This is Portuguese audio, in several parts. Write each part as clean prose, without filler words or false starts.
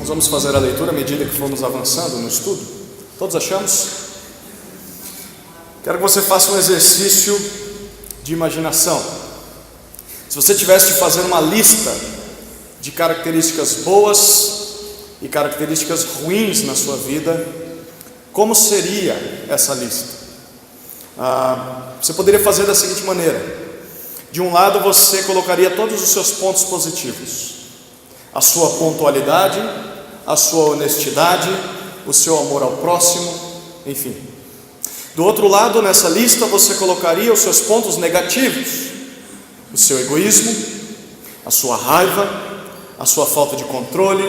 Nós vamos fazer a leitura à medida que formos avançando no estudo. Todos achamos? Quero que você faça um exercício de imaginação. Se você tivesse de fazer uma lista de características boas e características ruins na sua vida, como seria essa lista? Você poderia fazer da seguinte maneira: de um lado você colocaria todos os seus pontos positivos, a sua pontualidade, a sua honestidade, o seu amor ao próximo, enfim. Do outro lado, nessa lista, você colocaria os seus pontos negativos, o seu egoísmo, a sua raiva, a sua falta de controle,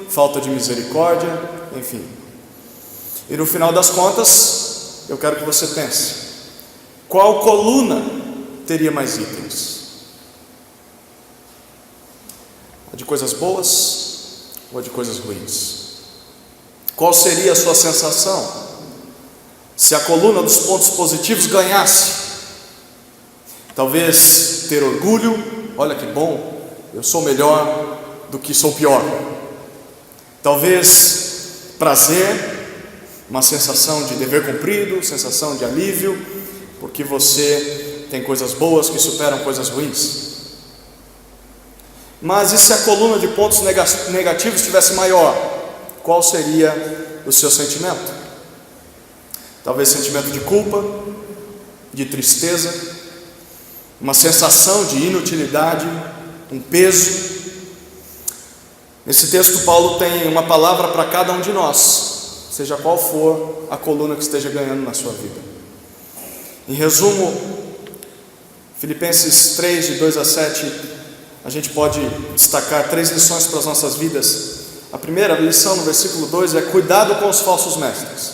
falta de misericórdia, enfim. E no final das contas, eu quero que você pense: qual coluna teria mais itens? A de coisas boas ou a de coisas ruins? Qual seria a sua sensação se a coluna dos pontos positivos ganhasse? Talvez ter orgulho: olha que bom, eu sou melhor do que sou pior. Talvez prazer, uma sensação de dever cumprido, sensação de alívio, porque você tem coisas boas que superam coisas ruins. Mas e se a coluna de pontos negativos estivesse maior? Qual seria o seu sentimento? Talvez sentimento de culpa, de tristeza, uma sensação de inutilidade, um peso. Nesse texto, Paulo tem uma palavra para cada um de nós, seja qual for a coluna que esteja ganhando na sua vida. Em resumo, Filipenses 3, de 2 a 7, a gente pode destacar 3 lições para as nossas vidas. A primeira lição, no versículo 2, é: cuidado com os falsos mestres.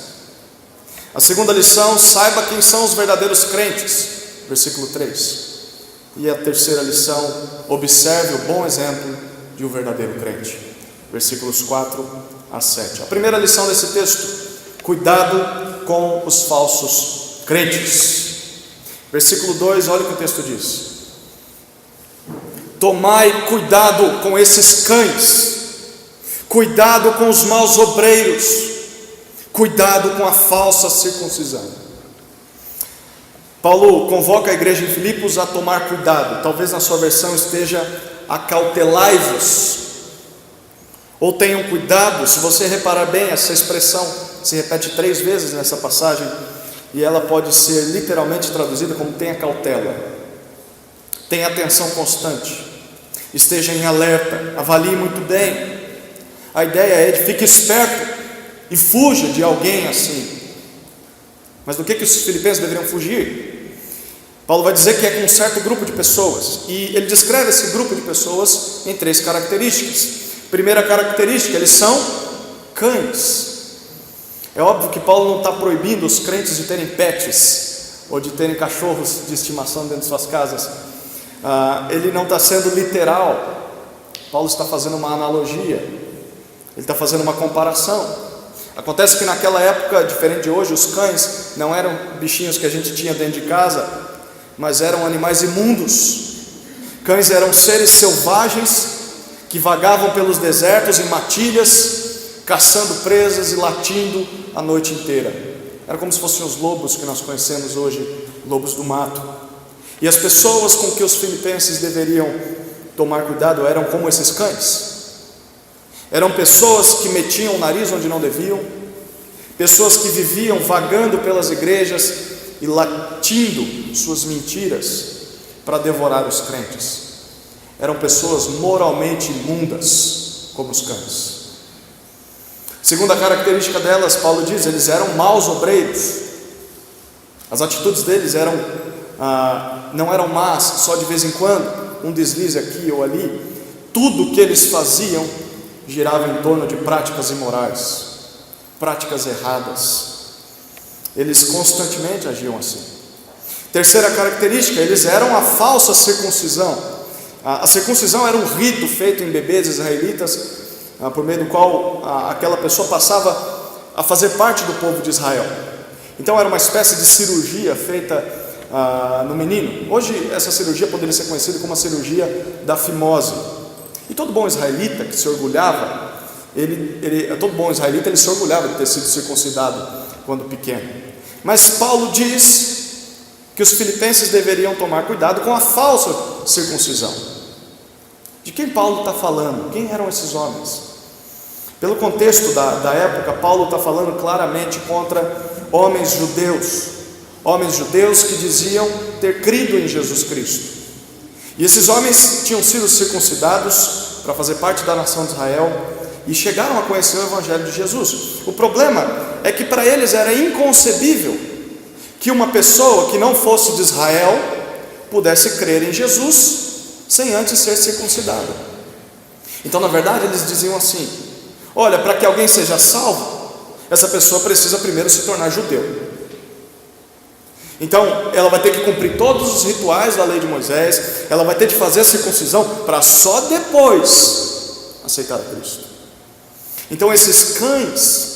A segunda lição: saiba quem são os verdadeiros crentes, versículo 3. E a terceira lição: observe o bom exemplo de um verdadeiro crente, versículos 4 a 7. A primeira lição desse texto: cuidado com os falsos crentes. Versículo 2, olha o que o texto diz: tomai cuidado com esses cães, cuidado com os maus obreiros, cuidado com a falsa circuncisão. Paulo convoca a igreja em Filipos a tomar cuidado. Talvez na sua versão esteja: acautelai-vos, ou tenham cuidado. Se você reparar bem, essa expressão se repete 3 vezes nessa passagem, e ela pode ser literalmente traduzida como: tenha cautela, tenha atenção constante, esteja em alerta, avalie muito bem. A ideia é de fique esperto e fuja de alguém assim. Mas do que os filipenses deveriam fugir? Paulo vai dizer que é com um certo grupo de pessoas, e ele descreve esse grupo de pessoas em 3 características. Primeira característica: eles são cães. É óbvio que Paulo não está proibindo os crentes de terem pets, ou de terem cachorros de estimação dentro de suas casas. Ele não está sendo literal. Paulo está fazendo uma analogia, ele está fazendo uma comparação. Acontece que naquela época, diferente de hoje, os cães não eram bichinhos que a gente tinha dentro de casa, mas eram animais imundos. Cães eram seres selvagens que vagavam pelos desertos em matilhas, caçando presas e latindo a noite inteira. Era como se fossem os lobos que nós conhecemos hoje, lobos do mato. E as pessoas com que os filipenses deveriam tomar cuidado eram como esses cães. Eram pessoas que metiam o nariz onde não deviam, pessoas que viviam vagando pelas igrejas e latindo suas mentiras para devorar os crentes. Eram pessoas moralmente imundas, como os cães. Segunda característica delas, Paulo diz: eles eram maus obreiros. As atitudes deles não eram más só de vez em quando, um deslize aqui ou ali. Tudo que eles faziam girava em torno de práticas imorais, práticas erradas. Eles constantemente agiam assim. Terceira característica: eles eram a falsa circuncisão. A circuncisão era um rito feito em bebês israelitas, por meio do qual aquela pessoa passava a fazer parte do povo de Israel. Então era uma espécie de cirurgia feita no menino. Hoje essa cirurgia poderia ser conhecida como a cirurgia da fimose. E todo bom israelita que se orgulhava Todo bom israelita, ele se orgulhava de ter sido circuncidado quando pequeno. Mas Paulo diz que os filipenses deveriam tomar cuidado com a falsa circuncisão. De quem Paulo está falando? Quem eram esses homens? Pelo contexto da época, Paulo está falando claramente contra homens judeus que diziam ter crido em Jesus Cristo. E esses homens tinham sido circuncidados para fazer parte da nação de Israel e chegaram a conhecer o Evangelho de Jesus. O problema é que para eles era inconcebível que uma pessoa que não fosse de Israel pudesse crer em Jesus sem antes ser circuncidada. Então, na verdade, eles diziam assim: olha, para que alguém seja salvo, essa pessoa precisa primeiro se tornar judeu. Então, ela vai ter que cumprir todos os rituais da lei de Moisés, ela vai ter que fazer a circuncisão para só depois aceitar a Cristo. Então, esses cães,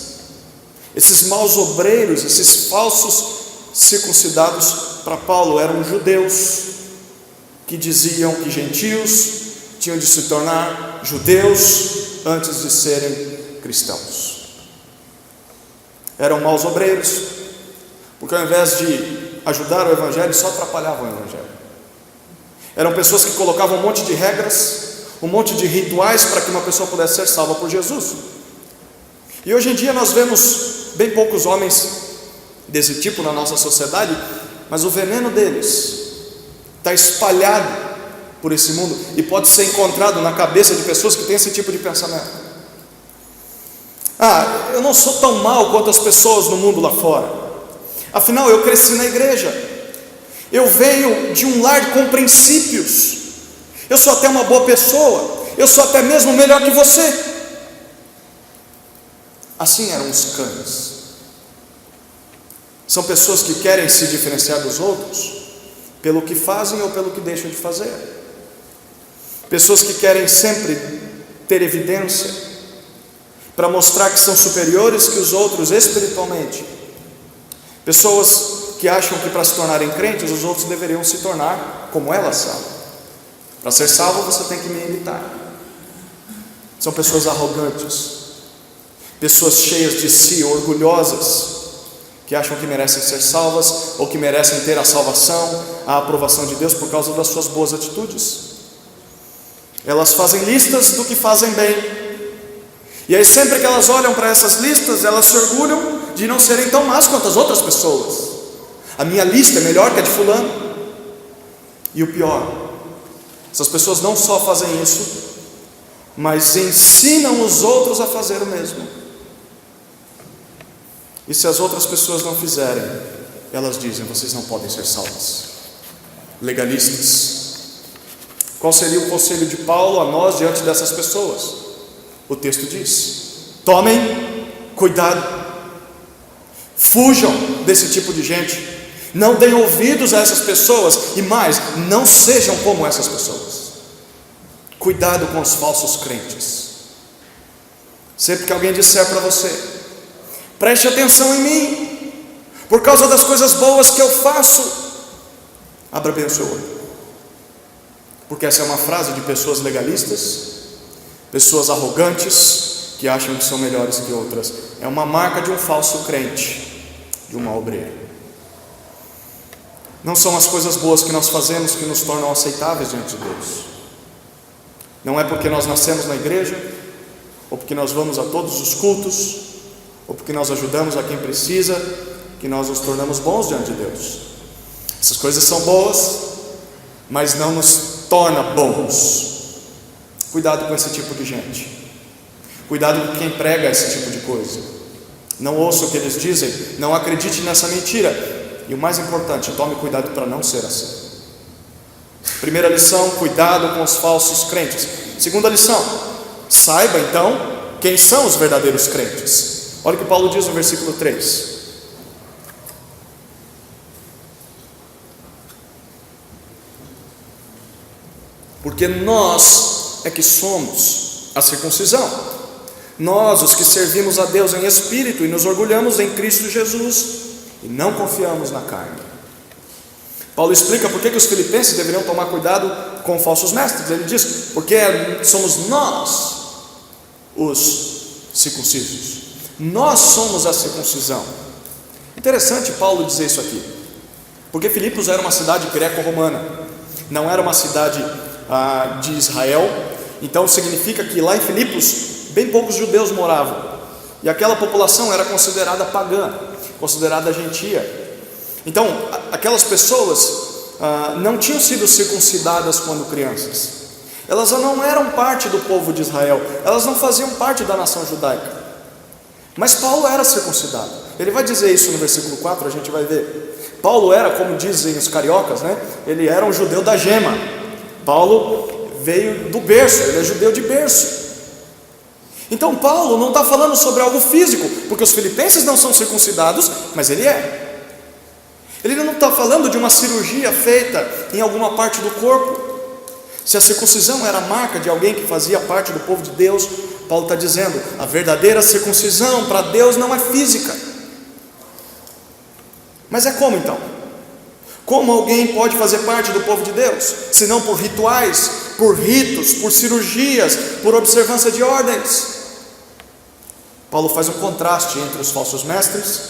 esses maus obreiros, esses falsos circuncidados para Paulo eram judeus que diziam que gentios tinham de se tornar judeus antes de serem cristãos. Eram maus obreiros, porque ao invés de ajudar o Evangelho, só atrapalhavam o Evangelho. Eram pessoas que colocavam um monte de regras, um monte de rituais para que uma pessoa pudesse ser salva por Jesus. E hoje em dia nós vemos bem poucos homens desse tipo na nossa sociedade, mas o veneno deles está espalhado por esse mundo e pode ser encontrado na cabeça de pessoas que têm esse tipo de pensamento. Eu não sou tão mal quanto as pessoas no mundo lá fora, afinal eu cresci na igreja, eu venho de um lar com princípios, eu sou até uma boa pessoa, eu sou até mesmo melhor que você. Assim eram os cães. São pessoas que querem se diferenciar dos outros pelo que fazem ou pelo que deixam de fazer. Pessoas que querem sempre ter evidência para mostrar que são superiores que os outros espiritualmente. Pessoas que acham que para se tornarem crentes os outros deveriam se tornar como elas são. Para ser salvo você tem que me imitar. São pessoas arrogantes, pessoas cheias de si, orgulhosas, que acham que merecem ser salvas ou que merecem ter a salvação, a aprovação de Deus por causa das suas boas atitudes. Elas fazem listas do que fazem bem, e aí sempre que elas olham para essas listas, elas se orgulham de não serem tão más quanto as outras pessoas. A minha lista é melhor que a de fulano. E o pior, essas pessoas não só fazem isso, mas ensinam os outros a fazer o mesmo. E se as outras pessoas não fizerem, elas dizem: vocês não podem ser salvos. Legalistas. Qual seria o conselho de Paulo a nós diante dessas pessoas? O texto diz: tomem cuidado, fujam desse tipo de gente, não deem ouvidos a essas pessoas, e mais, não sejam como essas pessoas. Cuidado com os falsos crentes. Sempre que alguém disser para você: preste atenção em mim, por causa das coisas boas que eu faço, abra bem o seu olho, porque essa é uma frase de pessoas legalistas, pessoas arrogantes, que acham que são melhores que outras. É uma marca de um falso crente, de uma obreira. Não são as coisas boas que nós fazemos que nos tornam aceitáveis diante de Deus. Não é porque nós nascemos na igreja, ou porque nós vamos a todos os cultos, ou porque nós ajudamos a quem precisa, que nós nos tornamos bons diante de Deus. Essas coisas são boas, mas não nos torna bons. Cuidado com esse tipo de gente. Cuidado com quem prega esse tipo de coisa. Não ouça o que eles dizem, não acredite nessa mentira. E o mais importante, tome cuidado para não ser assim. Primeira lição: cuidado com os falsos crentes. Segunda lição: saiba então quem são os verdadeiros crentes. Olha o que Paulo diz no versículo 3. Porque nós é que somos a circuncisão, nós os que servimos a Deus em espírito e nos orgulhamos em Cristo Jesus e não confiamos na carne. Paulo explica por que os filipenses deveriam tomar cuidado com falsos mestres. Ele diz: porque somos nós os circuncisos. Nós somos a circuncisão. Interessante Paulo dizer isso aqui, porque Filipos era uma cidade greco-romana, não era uma cidade de Israel. Então significa que lá em Filipos bem poucos judeus moravam, e aquela população era considerada pagã, considerada gentia. Então aquelas pessoas não tinham sido circuncidadas quando crianças, elas não eram parte do povo de Israel, elas não faziam parte da nação judaica. Mas Paulo era circuncidado. Ele vai dizer isso no versículo 4, a gente vai ver. Paulo era, como dizem os cariocas, ele era um judeu da gema. Paulo veio do berço, ele é judeu de berço. Então Paulo não está falando sobre algo físico, porque os filipenses não são circuncidados, mas ele é. Ele não está falando de uma cirurgia feita em alguma parte do corpo. Se a circuncisão era a marca de alguém que fazia parte do povo de Deus, Paulo está dizendo, a verdadeira circuncisão para Deus não é física. Mas é como então? Como alguém pode fazer parte do povo de Deus, se não por rituais, por ritos, por cirurgias, por observância de ordens? Paulo faz um contraste entre os falsos mestres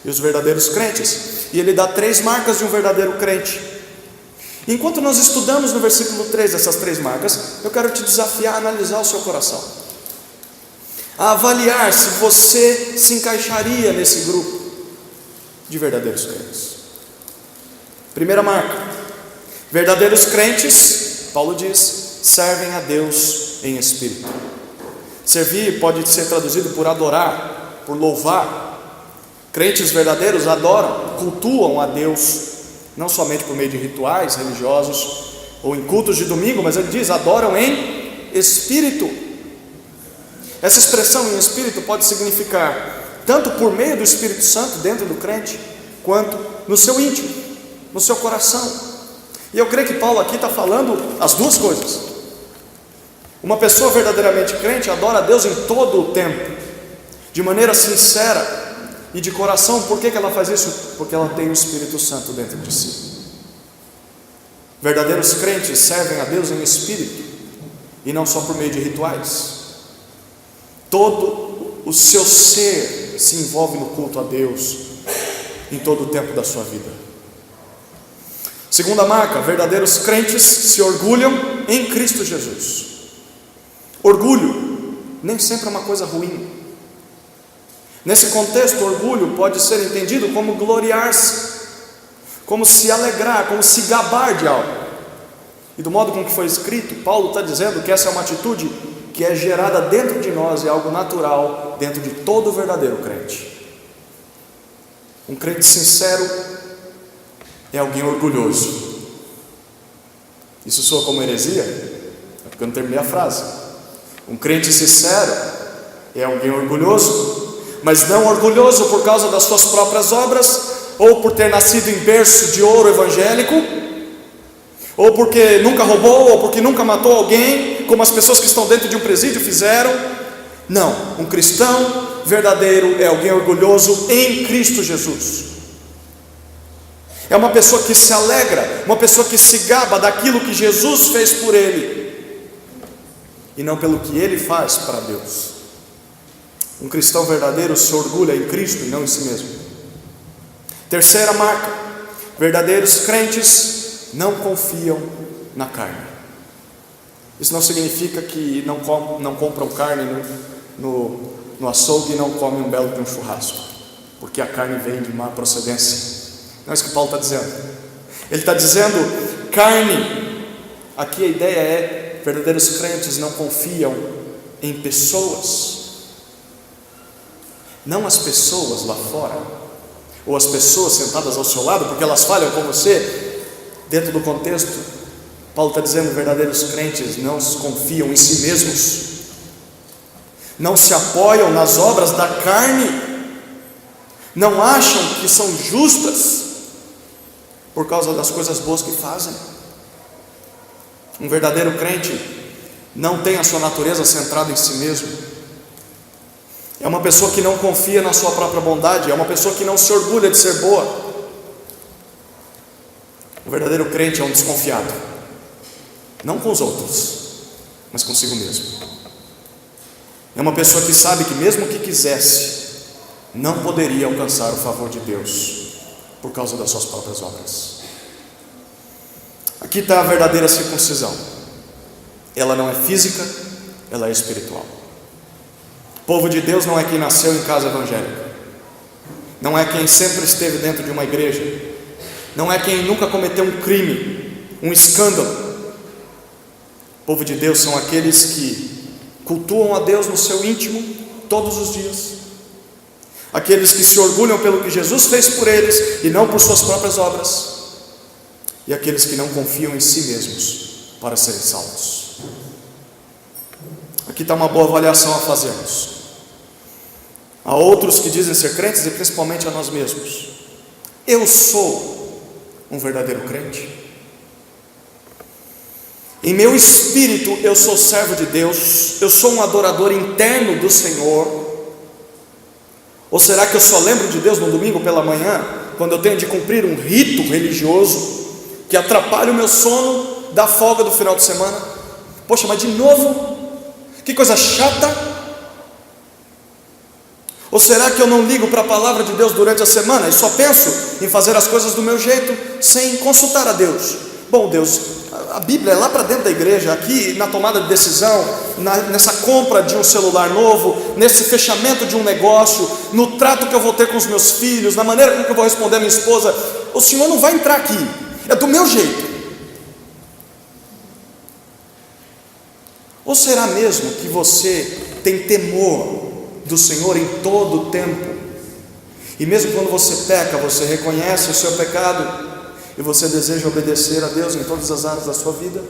e os verdadeiros crentes, e ele dá 3 marcas de um verdadeiro crente. Enquanto nós estudamos no versículo 3 essas 3 marcas, eu quero te desafiar a analisar o seu coração, a avaliar se você se encaixaria nesse grupo de verdadeiros crentes. Primeira marca: verdadeiros crentes, Paulo diz, servem a Deus em espírito. Servir pode ser traduzido por adorar, por louvar. Crentes verdadeiros adoram, cultuam a Deus, não somente por meio de rituais religiosos ou em cultos de domingo, mas ele diz, adoram em espírito. Essa expressão em espírito pode significar tanto por meio do Espírito Santo dentro do crente, quanto no seu íntimo, no seu coração. E eu creio que Paulo aqui está falando as duas coisas. Uma pessoa verdadeiramente crente adora a Deus em todo o tempo, de maneira sincera e de coração. Por que ela faz isso? Porque ela tem o Espírito Santo dentro de si. Verdadeiros crentes servem a Deus em espírito, e não só por meio de rituais. Todo o seu ser se envolve no culto a Deus em todo o tempo da sua vida. Segunda marca: verdadeiros crentes se orgulham em Cristo Jesus. Orgulho nem sempre é uma coisa ruim. Nesse contexto, orgulho pode ser entendido como gloriar-se, como se alegrar, como se gabar de algo. E do modo com que foi escrito, Paulo está dizendo que essa é uma atitude que é gerada dentro de nós, é algo natural dentro de todo verdadeiro crente. Um crente sincero é alguém orgulhoso. Isso soa como heresia? É porque eu não terminei a frase. Um crente sincero é alguém orgulhoso, mas não orgulhoso por causa das suas próprias obras, ou por ter nascido em berço de ouro evangélico, ou porque nunca roubou, ou porque nunca matou alguém, como as pessoas que estão dentro de um presídio fizeram. Não, um cristão verdadeiro é alguém orgulhoso em Cristo Jesus. É uma pessoa que se alegra, uma pessoa que se gaba daquilo que Jesus fez por ele, e não pelo que ele faz para Deus. Um cristão verdadeiro se orgulha em Cristo e não em si mesmo. Terceira marca: verdadeiros crentes não confiam na carne. Isso não significa que não compram carne no açougue e não comem um belo de um churrasco, porque a carne vem de má procedência. Não é isso que Paulo está dizendo. Ele está dizendo carne. Aqui a ideia é: verdadeiros crentes não confiam em pessoas. Não as pessoas lá fora, ou as pessoas sentadas ao seu lado, porque elas falham com você. Dentro do contexto, Paulo está dizendo: verdadeiros crentes não confiam em si mesmos, não se apoiam nas obras da carne, não acham que são justas por causa das coisas boas que fazem. Um verdadeiro crente não tem a sua natureza centrada em si mesmo. É uma pessoa que não confia na sua própria bondade, é uma pessoa que não se orgulha de ser boa. O verdadeiro crente é um desconfiado, não com os outros, mas consigo mesmo. É uma pessoa que sabe que mesmo que quisesse, não poderia alcançar o favor de Deus por causa das suas próprias obras. Aqui está a verdadeira circuncisão. Ela não é física, ela é espiritual. O povo de Deus não é quem nasceu em casa evangélica, não é quem sempre esteve dentro de uma igreja, não é quem nunca cometeu um crime, um escândalo. O povo de Deus são aqueles que cultuam a Deus no seu íntimo todos os dias, aqueles que se orgulham pelo que Jesus fez por eles e não por suas próprias obras, e aqueles que não confiam em si mesmos para serem salvos. Aqui está uma boa avaliação a fazermos. Há outros que dizem ser crentes, e principalmente a nós mesmos: eu sou um verdadeiro crente? Em meu espírito eu sou servo de Deus, eu sou um adorador interno do Senhor? Ou será que eu só lembro de Deus no domingo pela manhã, quando eu tenho de cumprir um rito religioso que atrapalha o meu sono da folga do final de semana? Poxa, mas de novo? Que coisa chata! Ou será que eu não ligo para a palavra de Deus durante a semana e só penso em fazer as coisas do meu jeito, sem consultar a Deus? Bom, Deus, a Bíblia é lá para dentro da igreja, aqui na tomada de decisão, nessa compra de um celular novo, nesse fechamento de um negócio, no trato que eu vou ter com os meus filhos, na maneira como eu vou responder a minha esposa. O Senhor não vai entrar aqui, é do meu jeito. Ou será mesmo que você tem temor do Senhor em todo o tempo, e mesmo quando você peca, você reconhece o seu pecado e você deseja obedecer a Deus em todas as áreas da sua vida?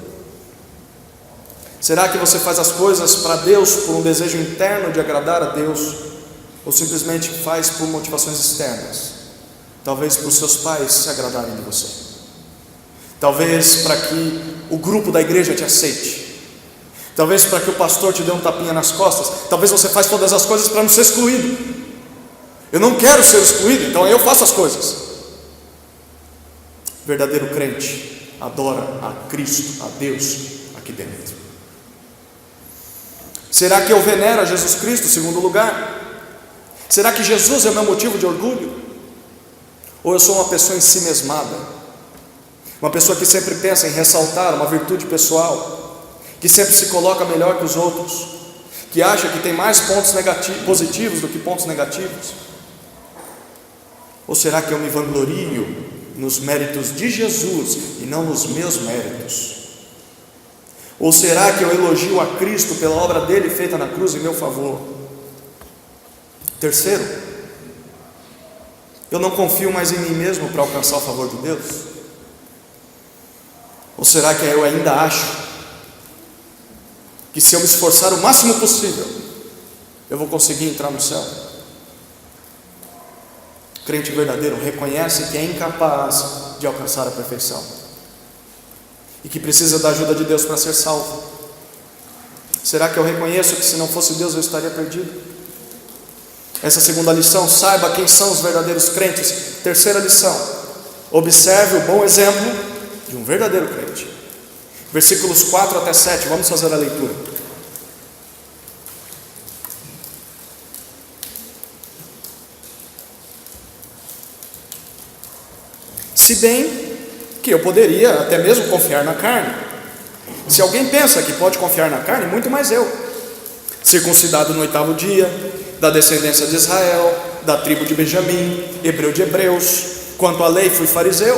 Será que você faz as coisas para Deus por um desejo interno de agradar a Deus, ou simplesmente faz por motivações externas? Talvez para os seus pais se agradarem de você, talvez para que o grupo da igreja te aceite, talvez para que o pastor te dê um tapinha nas costas. Talvez você faz todas as coisas para não ser excluído. Eu não quero ser excluído, então eu faço as coisas. O verdadeiro crente adora a Cristo, a Deus aqui dentro. Será que eu venero a Jesus Cristo? Segundo lugar, será que Jesus é o meu motivo de orgulho? Ou eu sou uma pessoa ensimesmada, uma pessoa que sempre pensa em ressaltar uma virtude pessoal, que sempre se coloca melhor que os outros, que acha que tem mais pontos positivos do que pontos negativos? Ou será que eu me vanglorio nos méritos de Jesus e não nos meus méritos? Ou será que eu elogio a Cristo pela obra dele feita na cruz em meu favor? Terceiro, eu não confio mais em mim mesmo para alcançar o favor de Deus? Ou será que eu ainda acho que se eu me esforçar o máximo possível, eu vou conseguir entrar no céu? O crente verdadeiro reconhece que é incapaz de alcançar a perfeição e que precisa da ajuda de Deus para ser salvo. Será que eu reconheço que se não fosse Deus eu estaria perdido? Essa é a segunda lição: saiba quem são os verdadeiros crentes. Terceira lição: observe o bom exemplo de um verdadeiro crente. Versículos 4 até 7, vamos fazer a leitura. Se bem que eu poderia até mesmo confiar na carne. Se alguém pensa que pode confiar na carne, muito mais eu. Circuncidado no 8º dia, da descendência de Israel, da tribo de Benjamim, hebreu de hebreus. Quanto à lei, fui fariseu.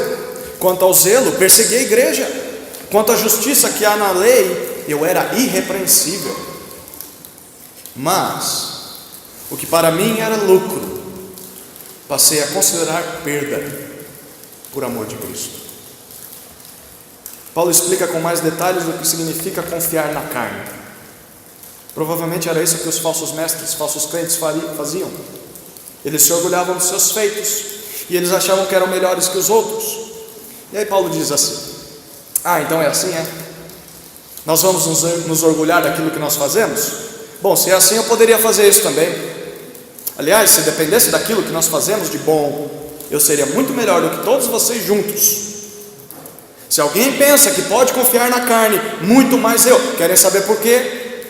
Quanto ao zelo, persegui a igreja. Quanto à justiça que há na lei, eu era irrepreensível. Mas o que para mim era lucro, passei a considerar perda por amor de Cristo. Paulo explica com mais detalhes o que significa confiar na carne. Provavelmente era isso que os falsos mestres, falsos crentes faziam. Eles se orgulhavam dos seus feitos e eles achavam que eram melhores que os outros. E aí Paulo diz assim: então é assim, é? Nós vamos nos orgulhar daquilo que nós fazemos? Bom, se é assim, eu poderia fazer isso também. Aliás, se dependesse daquilo que nós fazemos de bom, eu seria muito melhor do que todos vocês juntos. Se alguém pensa que pode confiar na carne, muito mais eu. Querem saber por quê?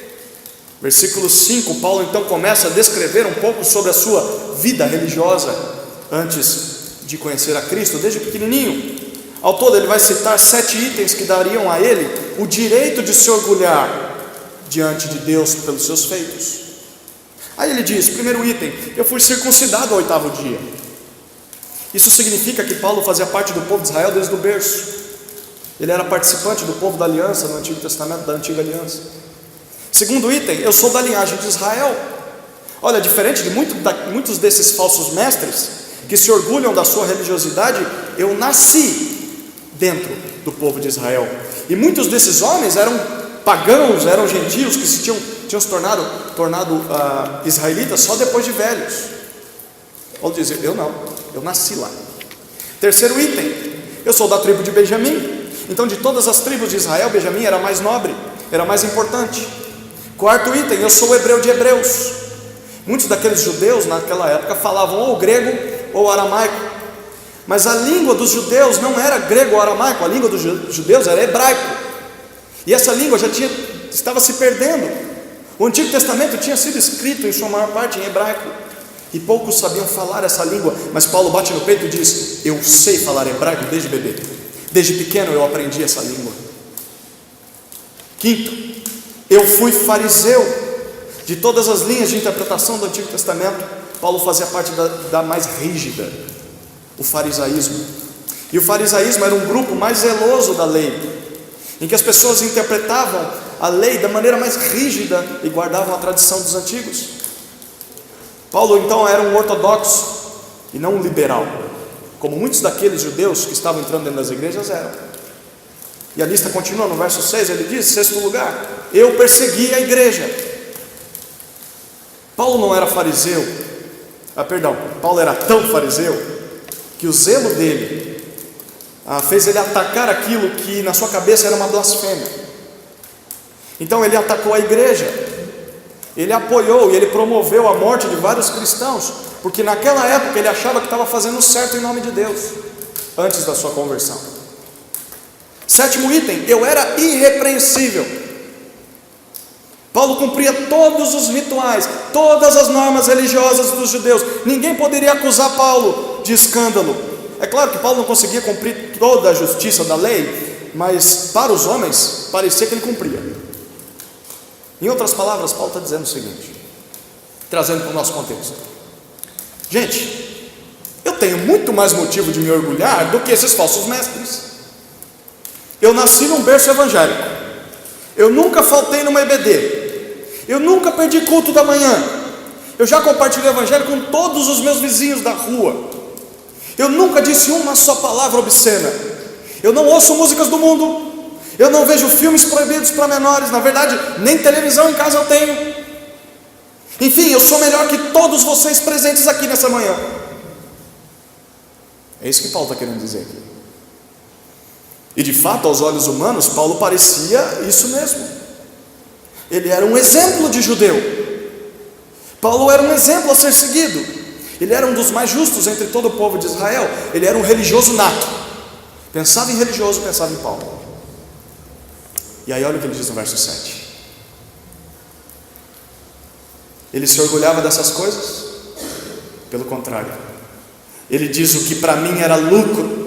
Versículo 5, Paulo então começa a descrever um pouco sobre a sua vida religiosa antes de conhecer a Cristo, desde pequenininho. Ao todo ele vai citar 7 itens que dariam a ele o direito de se orgulhar diante de Deus pelos seus feitos. Aí ele diz, primeiro item, eu fui circuncidado ao 8º dia. Isso significa que Paulo fazia parte do povo de Israel desde o berço. Ele era participante do povo da aliança no Antigo Testamento, da antiga aliança. Segundo item, eu sou da linhagem de Israel. Olha, diferente de muitos desses falsos mestres que se orgulham da sua religiosidade, eu nasci dentro do povo de Israel. E muitos desses homens eram pagãos, eram gentios que tinham se tornado israelitas só depois de velhos. Paulo diz, eu não, eu nasci lá. Terceiro item, eu sou da tribo de Benjamim. Então de todas as tribos de Israel, Benjamim era mais nobre, era mais importante. Quarto item, eu sou hebreu de hebreus. Muitos daqueles judeus naquela época falavam ou grego ou aramaico, mas a língua dos judeus não era grego ou aramaico, a língua dos judeus era hebraico, e essa língua estava se perdendo. O Antigo Testamento tinha sido escrito em sua maior parte em hebraico, e poucos sabiam falar essa língua, mas Paulo bate no peito e diz, eu sei falar hebraico desde bebê, desde pequeno eu aprendi essa língua. Quinto, eu fui fariseu. De todas as linhas de interpretação do Antigo Testamento, Paulo fazia parte da mais rígida, o farisaísmo. E o farisaísmo era um grupo mais zeloso da lei, em que as pessoas interpretavam a lei da maneira mais rígida e guardavam a tradição dos antigos. Paulo então era um ortodoxo e não um liberal, como muitos daqueles judeus que estavam entrando dentro das igrejas eram. E a lista continua no verso 6, ele diz, sexto lugar, eu persegui a igreja. Paulo não era fariseu, Paulo era tão fariseu, que o zelo dele fez ele atacar aquilo que na sua cabeça era uma blasfêmia. Então ele atacou a igreja, ele apoiou e ele promoveu a morte de vários cristãos, porque naquela época ele achava que estava fazendo o certo em nome de Deus, antes da sua conversão. Sétimo item, eu era irrepreensível. Paulo cumpria todos os rituais, todas as normas religiosas dos judeus. Ninguém poderia acusar Paulo de escândalo. É claro que Paulo não conseguia cumprir toda a justiça da lei, mas para os homens parecia que ele cumpria. Em outras palavras, Paulo está dizendo o seguinte, trazendo para o nosso contexto. Gente, eu tenho muito mais motivo de me orgulhar do que esses falsos mestres. Eu nasci num berço evangélico, eu nunca faltei numa EBD, eu nunca perdi culto da manhã, eu já compartilhei o evangelho com todos os meus vizinhos da rua, eu nunca disse uma só palavra obscena, eu não ouço músicas do mundo, eu não vejo filmes proibidos para menores, na verdade nem televisão em casa eu tenho. Enfim, eu sou melhor que todos vocês presentes aqui nessa manhã. É isso que Paulo está querendo dizer aqui. E de fato, aos olhos humanos, Paulo parecia isso mesmo. Ele era um exemplo de judeu. Paulo era um exemplo a ser seguido. Ele era um dos mais justos entre todo o povo de Israel. Ele era um religioso nato. Pensava em religioso, pensava em Paulo. E aí olha o que ele diz no verso 7. Ele se orgulhava dessas coisas? Pelo contrário, ele diz, o que para mim era lucro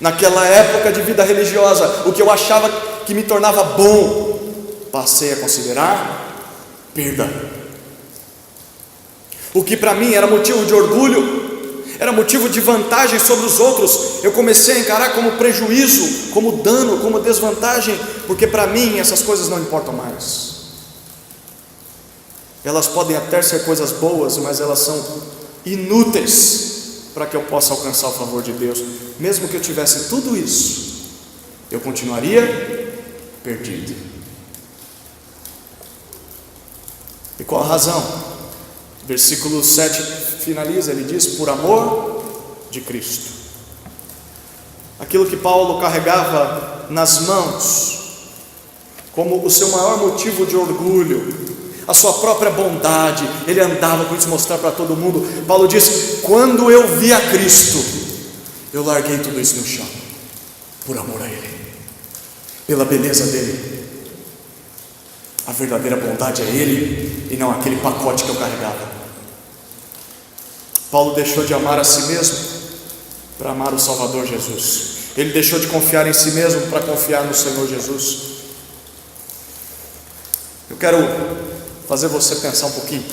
naquela época de vida religiosa, o que eu achava que me tornava bom, passei a considerar perda. O que para mim era motivo de orgulho, era motivo de vantagem sobre os outros, eu comecei a encarar como prejuízo, como dano, como desvantagem, porque para mim essas coisas não importam mais. Elas podem até ser coisas boas, mas elas são inúteis para que eu possa alcançar o favor de Deus. Mesmo que eu tivesse tudo isso, eu continuaria perdido. E qual a razão? Versículo 7 finaliza, ele diz, por amor de Cristo. Aquilo que Paulo carregava nas mãos como o seu maior motivo de orgulho, a sua própria bondade, ele andava com isso, mostrar para todo mundo. Paulo diz, quando eu vi a Cristo, eu larguei tudo isso no chão, por amor a Ele, pela beleza dele. A verdadeira bondade é Ele e não aquele pacote que eu carregava. Paulo deixou de amar a si mesmo para amar o Salvador Jesus. Ele deixou de confiar em si mesmo para confiar no Senhor Jesus. Eu quero fazer você pensar um pouquinho.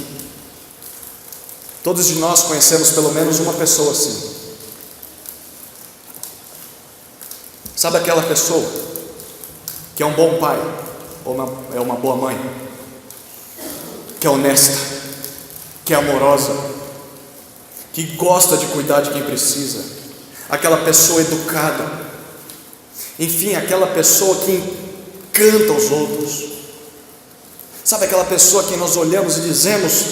Todos de nós conhecemos pelo menos uma pessoa assim. Sabe aquela pessoa que é um bom pai, ou é uma boa mãe, que é honesta, que é amorosa, que gosta de cuidar de quem precisa, aquela pessoa educada, enfim, aquela pessoa que encanta os outros. Sabe aquela pessoa que nós olhamos e dizemos: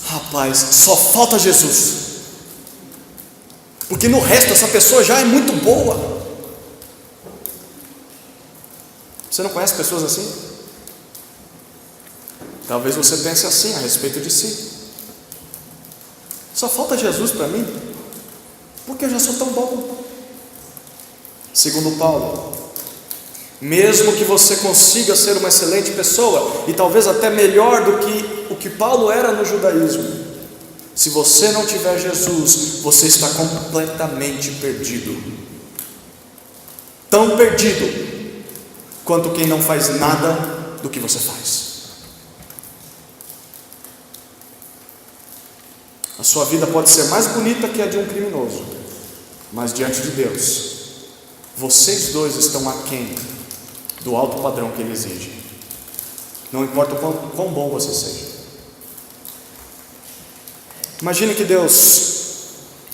rapaz, só falta Jesus, porque no resto essa pessoa já é muito boa. Você não conhece pessoas assim? Talvez você pense assim a respeito de si: só falta Jesus para mim, porque eu já sou tão bom. Segundo Paulo, mesmo que você consiga ser uma excelente pessoa, e talvez até melhor do que o que Paulo era no judaísmo, se você não tiver Jesus, você está completamente perdido. Tão perdido quanto quem não faz nada do que você faz. A sua vida pode ser mais bonita que a de um criminoso, mas diante de Deus, vocês dois estão aquém do alto padrão que Ele exige. Não importa o quão bom você seja. Imagine que Deus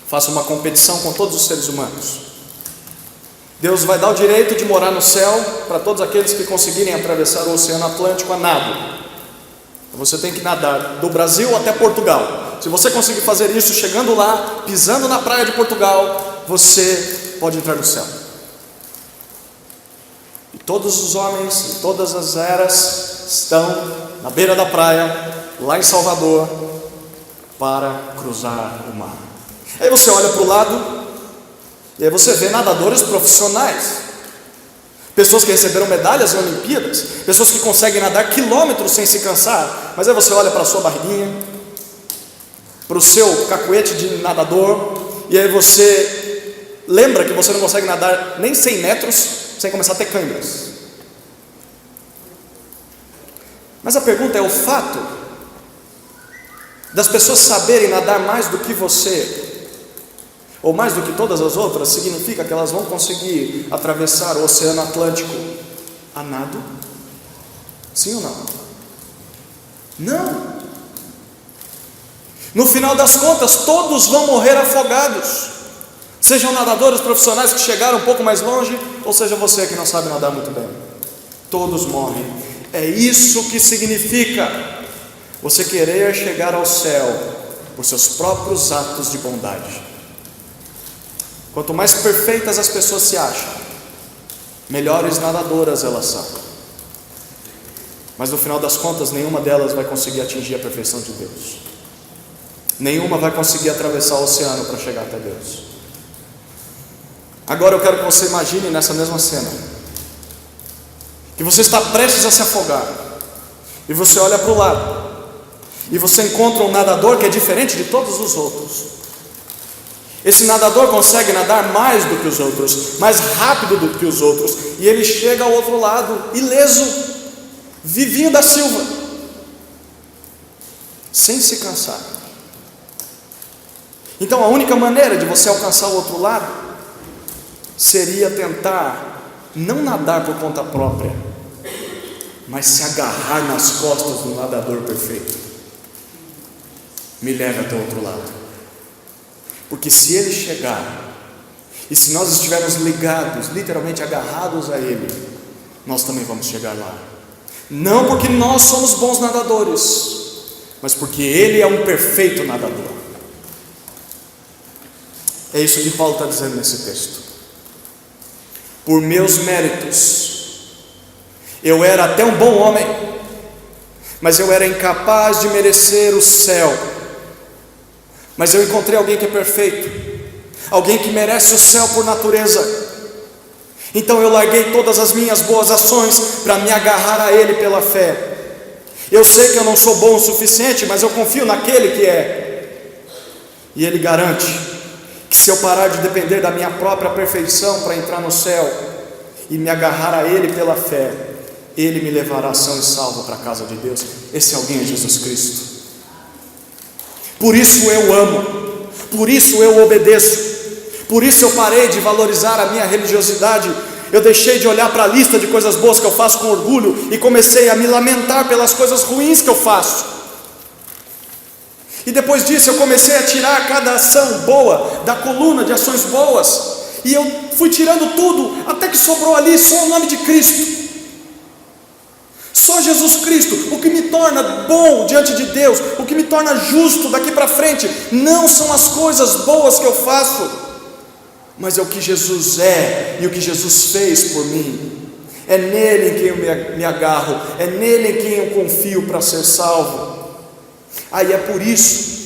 faça uma competição com todos os seres humanos. Deus vai dar o direito de morar no céu para todos aqueles que conseguirem atravessar o Oceano Atlântico a nado. Você tem que nadar do Brasil até Portugal. Se você conseguir fazer isso chegando lá, pisando na praia de Portugal, você pode entrar no céu. E todos os homens e todas as eras estão na beira da praia, lá em Salvador, para cruzar o mar. Aí você olha para o lado, e aí você vê nadadores profissionais, pessoas que receberam medalhas em Olimpíadas, pessoas que conseguem nadar quilômetros sem se cansar. Mas aí você olha para a sua barriguinha, para o seu cacuete de nadador, e aí você lembra que você não consegue nadar nem 100 metros sem começar a ter câimbras. Mas a pergunta é: o fato das pessoas saberem nadar mais do que você, ou mais do que todas as outras, significa que elas vão conseguir atravessar o Oceano Atlântico a nado? Sim ou não? Não. No final das contas, todos vão morrer afogados, sejam nadadores profissionais que chegaram um pouco mais longe, ou seja você que não sabe nadar muito bem. Todos morrem. É isso que significa você querer chegar ao céu por seus próprios atos de bondade. Quanto mais perfeitas as pessoas se acham, melhores nadadoras elas são. Mas no final das contas, nenhuma delas vai conseguir atingir a perfeição de Deus. Nenhuma vai conseguir atravessar o oceano para chegar até Deus. Agora eu quero que você imagine nessa mesma cena, que você está prestes a se afogar, e você olha para o lado, e você encontra um nadador que é diferente de todos os outros. Esse nadador consegue nadar mais do que os outros, mais rápido do que os outros, e ele chega ao outro lado, ileso, vivinho da Silva, sem se cansar. Então a única maneira de você alcançar o outro lado seria tentar não nadar por conta própria, mas se agarrar nas costas do nadador perfeito. Me leve até o outro lado. Porque se ele chegar, e se nós estivermos ligados, literalmente agarrados a ele, nós também vamos chegar lá. Não porque nós somos bons nadadores, mas porque ele é um perfeito nadador. É isso que Paulo está dizendo nesse texto. Por meus méritos, eu era até um bom homem, mas eu era incapaz de merecer o céu. Mas eu encontrei alguém que é perfeito, alguém que merece o céu por natureza. Então eu larguei todas as minhas boas ações para me agarrar a Ele pela fé. Eu sei que eu não sou bom o suficiente, mas eu confio naquele que é. E Ele garante que se eu parar de depender da minha própria perfeição para entrar no céu e me agarrar a Ele pela fé, Ele me levará são e salvo para a casa de Deus. Esse alguém é Jesus Cristo. Por isso eu amo, por isso eu obedeço, por isso eu parei de valorizar a minha religiosidade. Eu deixei de olhar para a lista de coisas boas que eu faço com orgulho e comecei a me lamentar pelas coisas ruins que eu faço. E depois disso eu comecei a tirar cada ação boa da coluna de ações boas, e eu fui tirando tudo, até que sobrou ali só o nome de Cristo. Só Jesus Cristo. O que me torna bom diante de Deus, o que me torna justo daqui para frente, não são as coisas boas que eu faço, mas é o que Jesus é e o que Jesus fez por mim. É nele em quem eu me agarro, é nele em quem eu confio para ser salvo. Aí é por isso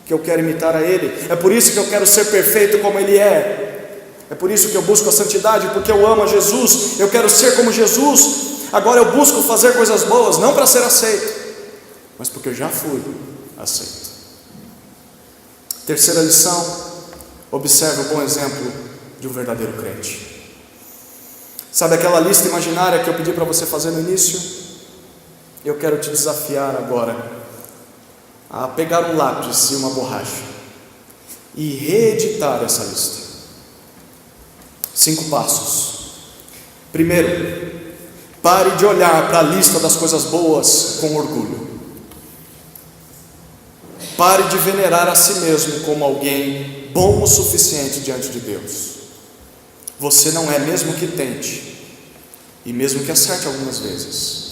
que eu quero imitar a Ele, é por isso que eu quero ser perfeito como Ele é por isso que eu busco a santidade, porque eu amo a Jesus, eu quero ser como Jesus. Agora eu busco fazer coisas boas, não para ser aceito, mas porque eu já fui aceito. Terceira lição: observe o bom exemplo de um verdadeiro crente. Sabe aquela lista imaginária que eu pedi para você fazer no início? Eu quero te desafiar agora a pegar um lápis e uma borracha e reeditar essa lista. 5 passos. Primeiro, pare de olhar para a lista das coisas boas com orgulho. Pare de venerar a si mesmo como alguém bom o suficiente diante de Deus. Você não é, mesmo que tente, e mesmo que acerte algumas vezes,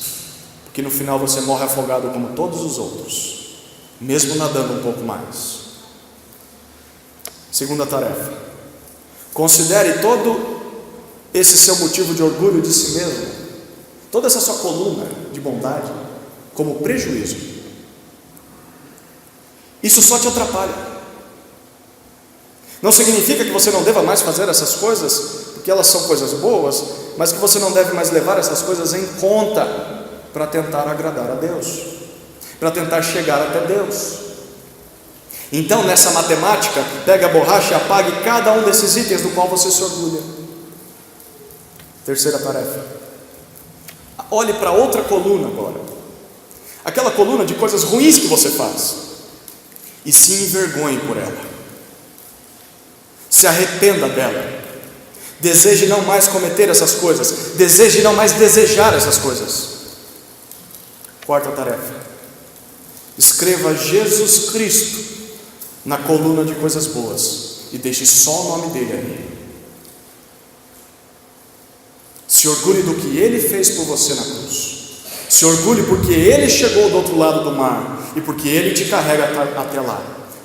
porque no final você morre afogado como todos os outros, mesmo nadando um pouco mais. Segunda tarefa: considere todo esse seu motivo de orgulho de si mesmo, toda essa sua coluna de bondade, como prejuízo. Isso só te atrapalha. Não significa que você não deva mais fazer essas coisas, porque elas são coisas boas, mas que você não deve mais levar essas coisas em conta para tentar agradar a Deus, para tentar chegar até Deus. Então, nessa matemática, pega a borracha e apague cada um desses itens do qual você se orgulha. Terceira tarefa: olhe para outra coluna agora, aquela coluna de coisas ruins que você faz, e se envergonhe por ela, se arrependa dela, deseje não mais cometer essas coisas, deseje não mais desejar essas coisas. Quarta tarefa: escreva Jesus Cristo na coluna de coisas boas e deixe só o nome dele ali. Se orgulhe do que Ele fez por você na cruz. Se orgulhe porque Ele chegou do outro lado do mar e porque Ele te carrega até lá.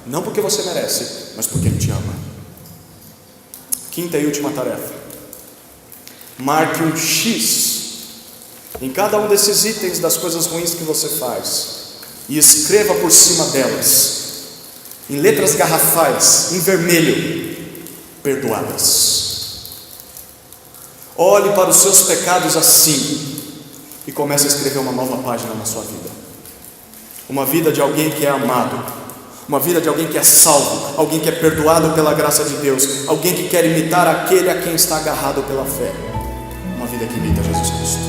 Não porque você merece, mas porque Ele te ama. Quinta e última tarefa: marque um X em cada um desses itens das coisas ruins que você faz e escreva por cima delas, em letras garrafais, em vermelho: perdoadas. Olhe para os seus pecados assim e comece a escrever uma nova página na sua vida. Uma vida de alguém que é amado, uma vida de alguém que é salvo, alguém que é perdoado pela graça de Deus, alguém que quer imitar aquele a quem está agarrado pela fé. Uma vida que imita Jesus Cristo.